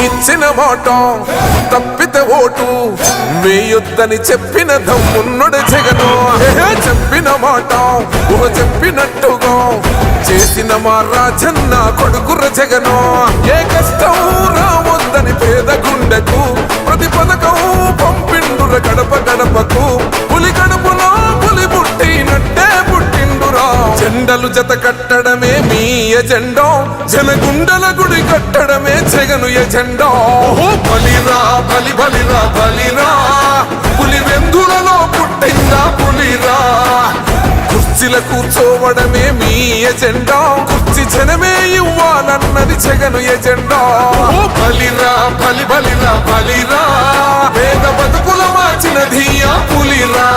ఇచ్చిన మాట తప్పితే ఓటు వేయొద్దని చెప్పిన దమ్మున్నడు జగను. చెప్పిన మాట చెప్పినట్టుగా చేసిన మా రాజన్న కొడుకుర జగను. ఏ కష్టం రావద్దని పేద గుండెకు ప్రతి పథకం పంపిండుర గడప గడపకు. పులి గడపలో పులి పుట్టినట్టే పుట్టిండురా. జెండలు జత కట్టడమే మీ ఎజెండా, జనగుండల గుడి కట్టడమే జగను ఎజెండా. బలిరా బలి బలిరా బలిరా, పులి వెందులలో పుట్టిందా పులిరా. కుర్చీల కూర్చోవడమే మీ ఎజెండా, కుర్చీ జనమే ఇవ్వాలన్నది జగను ఎజెండా. బలిరా బలి బలిరా బలిరా, పేద బతుకుల మార్చినది ఆ పులిరా.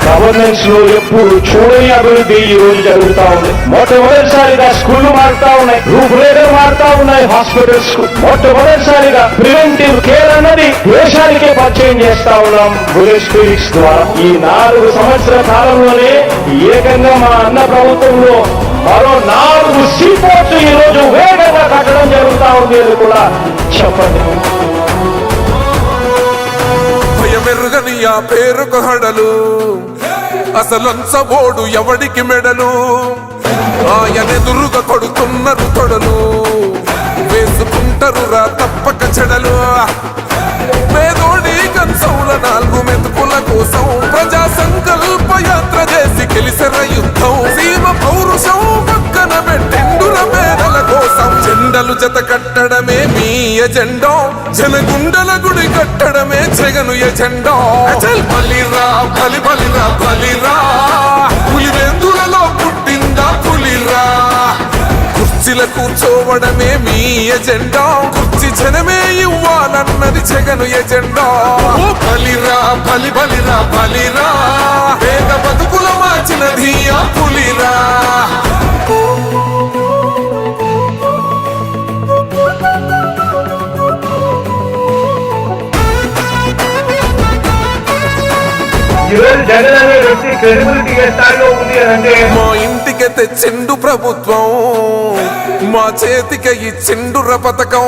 గవర్నెన్స్ లో ఎప్పుడు చూడని అభివృద్ధి ఈ రోజు జరుగుతా ఉంది. మొట్టమొదటిసారిగా స్కూళ్లు మారుతా ఉన్నాయి, రూపురేఖలు మారుతా ఉన్నాయి. హాస్పిటల్స్ కు మొట్టమొదటిసారిగా ప్రివెంటివ్ కేర్ అన్నది దేశానికే పరిచయం చేస్తా ఉన్నాం బుల్లెట్ క్లినిక్స్ ద్వారా. ఈ 4 సంవత్సరాల కాలంలోనే ఏకంగా మా అన్న ప్రభుత్వంలో మరో 4 సీపోర్ట్స్ ఈ రోజు వేగంగా కట్టడం జరుగుతా ఉంది అని కూడా చెప్పండి. భయమెరుగని ఆ పేరుకు హడలు, అసలంచబోడు ఎవడికి మెడలు. ఆయనెదురుగా కొడుతున్నారు తొడలు, వేసుకుంటారు రా తప్పక చెడలు. పేదోడి కంచౌల 4 మెతుకుల కోసం ప్రజా సంకల్ప యాత్ర చేసి గెలిసెర యుద్ధం. సీమ పౌరుషం పక్కన పెట్టిండుర పేదల కోసం. జెండలు జత కట్టడమే మీ ఎజెండా, జనగుండల గుడి కట్టడమే జగను ఎజెండా. బలిరా బలి బలిరా బలిరా, పులి వెందులలో పుట్టిందా పులిరా. కుర్చీల కూర్చోవడమే మీ ఎజెండా, కుర్చీ జనమే ఇవ్వాలన్నది జగను ఎజెండా. బలిరా బలి బలిరా బలిరా, పేద బతుకుల మార్చినది ఆ పులిరా. జగన్ అనే వ్యక్తి క్రెడిబిలిటీ ఏ స్థాయిలో ఉంది అంటే మా ఇంటికి తెచ్చిండు ప్రభుత్వం, మా చేతికి ఇచ్చిండుర పథకం.